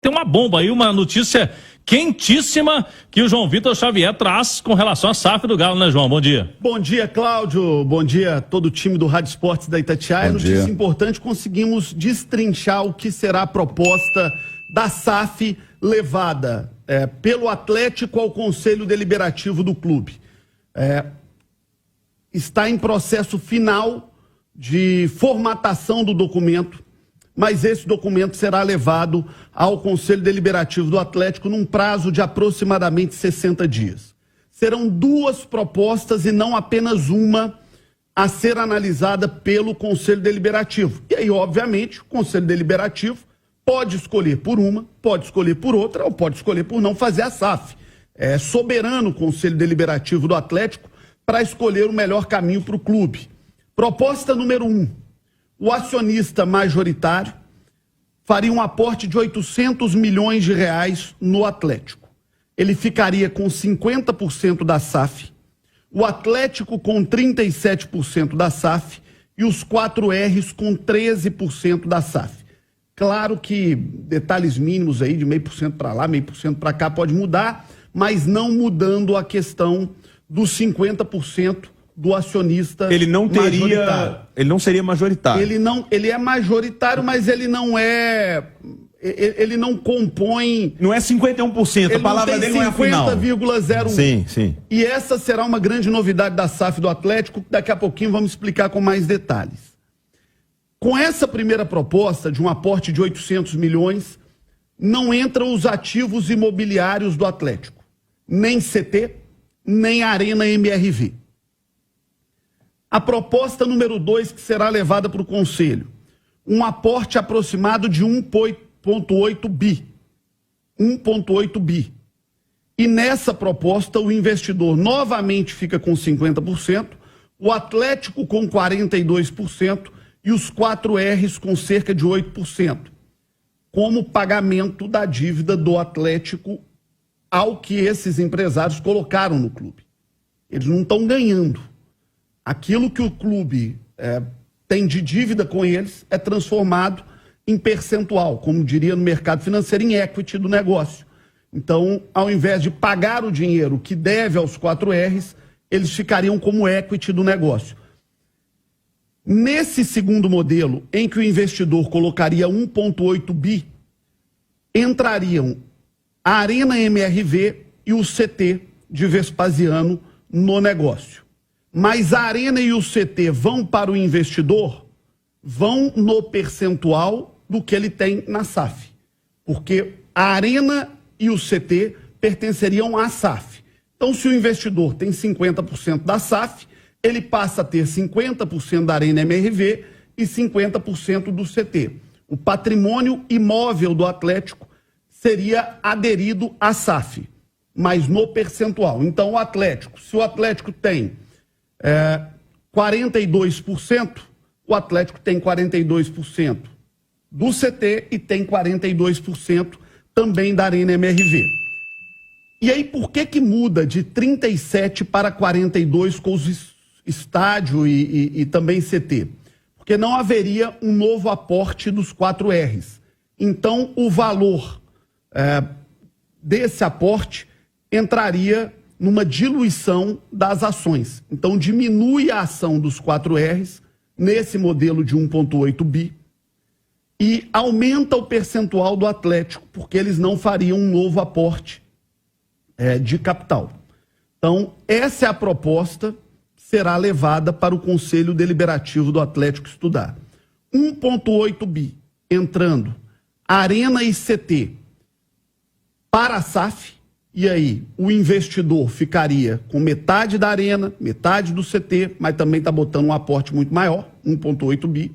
Tem uma bomba aí, uma notícia quentíssima que o João Vitor Xavier traz com relação à SAF do Galo, né, João? Bom dia. Bom dia, Cláudio. Bom dia a todo o time do Rádio Esportes da Itatiaia. Notícia importante, conseguimos destrinchar o que será a proposta da SAF levada pelo Atlético ao Conselho Deliberativo do clube. Está em processo final de formatação do documento, mas esse documento será levado ao Conselho Deliberativo do Atlético num prazo de aproximadamente 60 dias. Serão duas propostas e não apenas uma a ser analisada pelo Conselho Deliberativo. E aí, obviamente, o Conselho Deliberativo pode escolher por uma, pode escolher por outra ou pode escolher por não fazer a SAF. É soberano o Conselho Deliberativo do Atlético para escolher o melhor caminho para o clube. Proposta número 1. O acionista majoritário faria um aporte de 800 milhões de reais no Atlético. Ele ficaria com 50% da SAF, o Atlético com 37% da SAF e os 4Rs com 13% da SAF. Claro que detalhes mínimos aí de 0,5% para lá, 0,5% para cá pode mudar, mas não mudando a questão dos 50% do acionista ele não teria, majoritário. Ele não seria majoritário. Ele é majoritário, mas ele não compõe... Não é 51%, a palavra dele não é a final. 50,01%. Sim, sim. E essa será uma grande novidade da SAF do Atlético, que daqui a pouquinho vamos explicar com mais detalhes. Com essa primeira proposta de um aporte de 800 milhões, não entram os ativos imobiliários do Atlético, nem CT, nem Arena MRV. A proposta número 2, que será levada para o Conselho, um aporte aproximado de 1,8 bi. 1,8 bi. E nessa proposta, o investidor novamente fica com 50%, o Atlético com 42% e os 4Rs com cerca de 8%, como pagamento da dívida do Atlético ao que esses empresários colocaram no clube. Eles não estão ganhando. Aquilo que o clube tem de dívida com eles é transformado em percentual, como diria no mercado financeiro, em equity do negócio. Então, ao invés de pagar o dinheiro que deve aos 4Rs, eles ficariam como equity do negócio. Nesse segundo modelo, em que o investidor colocaria 1,8 bi, entrariam a Arena MRV e o CT de Vespasiano no negócio. Mas a Arena e o CT vão para o investidor, vão no percentual do que ele tem na SAF. Porque a Arena e o CT pertenceriam à SAF. Então, se o investidor tem 50% da SAF, ele passa a ter 50% da Arena MRV e 50% do CT. O patrimônio imóvel do Atlético seria aderido à SAF, mas no percentual. Então, o Atlético, se o Atlético tem 42%, o Atlético tem 42% do CT e tem 42% também da Arena MRV. E aí, por que muda de 37 para 42 com os estádio e também CT? Porque não haveria um novo aporte dos 4Rs. Então, o valor desse aporte entraria numa diluição das ações. Então, diminui a ação dos 4Rs nesse modelo de 1,8 bi e aumenta o percentual do Atlético, porque eles não fariam um novo aporte de capital. Então, essa é a proposta que será levada para o Conselho Deliberativo do Atlético estudar. 1,8 bi entrando Arena e CT para a SAF. E aí, o investidor ficaria com metade da Arena, metade do CT, mas também está botando um aporte muito maior, 1,8 bi,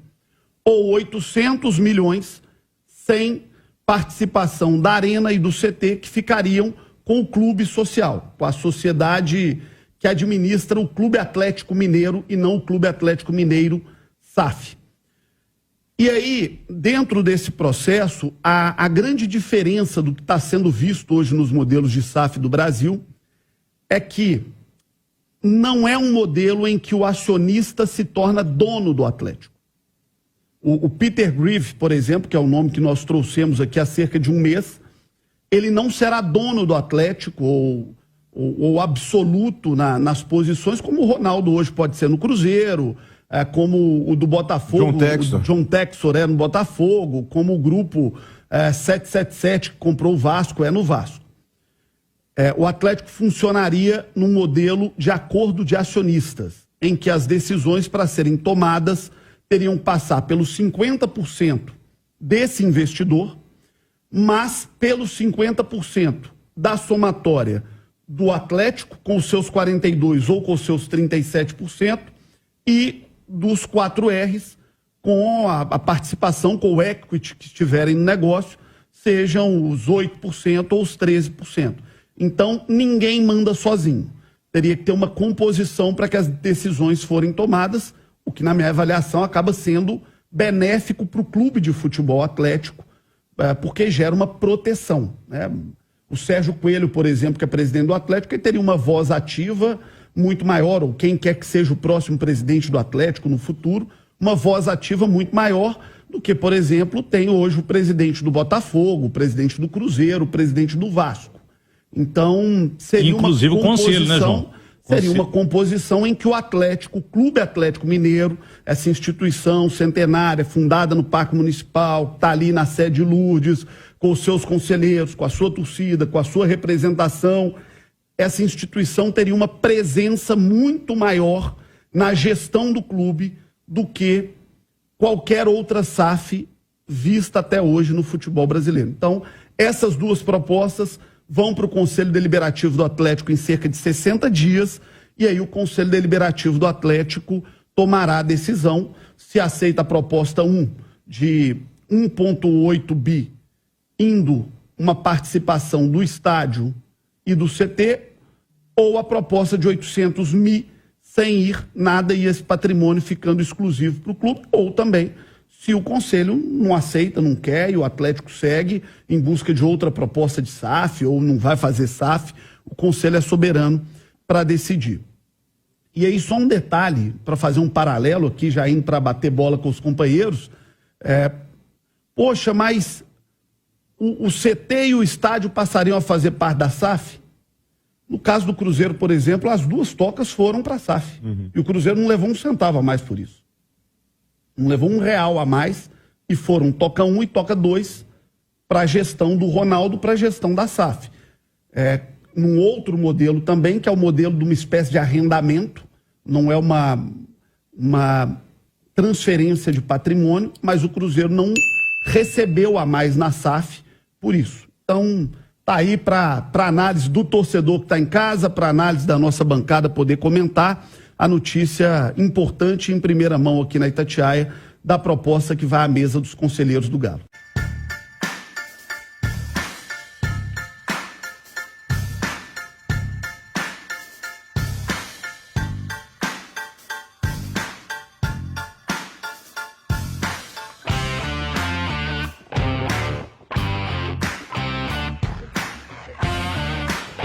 ou 800 milhões sem participação da Arena e do CT, que ficariam com o clube social, com a sociedade que administra o Clube Atlético Mineiro e não o Clube Atlético Mineiro SAF. E aí, dentro desse processo, a grande diferença do que está sendo visto hoje nos modelos de SAF do Brasil é que não é um modelo em que o acionista se torna dono do Atlético. O Peter Grieve, por exemplo, que é o nome que nós trouxemos aqui há cerca de um mês, ele não será dono do Atlético ou absoluto nas posições, como o Ronaldo hoje pode ser no Cruzeiro, como o do Botafogo, o John Textor no Botafogo, como o grupo 777 que comprou o Vasco no Vasco. O Atlético funcionaria num modelo de acordo de acionistas, em que as decisões para serem tomadas teriam que passar pelos 50% desse investidor, mas pelos 50% da somatória do Atlético, com os seus 42% ou com os seus 37%, e dos 4 R's, com a participação, com o equity que estiverem no negócio, sejam os 8% ou os 13%. Então, ninguém manda sozinho. Teria que ter uma composição para que as decisões forem tomadas, o que, na minha avaliação, acaba sendo benéfico para o clube de futebol Atlético, porque gera uma proteção, né? O Sérgio Coelho, por exemplo, que é presidente do Atlético, ele teria uma voz ativa muito maior, ou quem quer que seja o próximo presidente do Atlético no futuro, uma voz ativa muito maior do que, por exemplo, tem hoje o presidente do Botafogo, o presidente do Cruzeiro, o presidente do Vasco. Então, seria inclusive uma composição, o conselho, né, João? Seria uma composição em que o Atlético, o Clube Atlético Mineiro, essa instituição centenária, fundada no Parque Municipal, está ali na sede de Lourdes, com os seus conselheiros, com a sua torcida, com a sua representação, essa instituição teria uma presença muito maior na gestão do clube do que qualquer outra SAF vista até hoje no futebol brasileiro. Então, essas duas propostas vão para o Conselho Deliberativo do Atlético em cerca de 60 dias, e aí o Conselho Deliberativo do Atlético tomará a decisão se aceita a proposta 1 de 1,8 bi, indo uma participação do estádio e do CT, ou a proposta de 800 mil sem ir nada e esse patrimônio ficando exclusivo para o clube, ou também se o Conselho não aceita, não quer, e o Atlético segue em busca de outra proposta de SAF, ou não vai fazer SAF, o Conselho é soberano para decidir. E aí só um detalhe, para fazer um paralelo aqui, já indo para bater bola com os companheiros, poxa, mas o CT e o estádio passariam a fazer parte da SAF? No caso do Cruzeiro, por exemplo, as duas tocas foram para a SAF. E o Cruzeiro não levou um centavo a mais por isso. Não levou R$1 a mais e foram toca 1 e toca 2 para a gestão do Ronaldo, para a gestão da SAF. Num outro modelo também, que é o modelo de uma espécie de arrendamento, não é uma transferência de patrimônio, mas o Cruzeiro não recebeu a mais na SAF por isso. Então, tá aí para análise do torcedor que está em casa, para análise da nossa bancada poder comentar a notícia importante em primeira mão aqui na Itatiaia da proposta que vai à mesa dos conselheiros do Galo.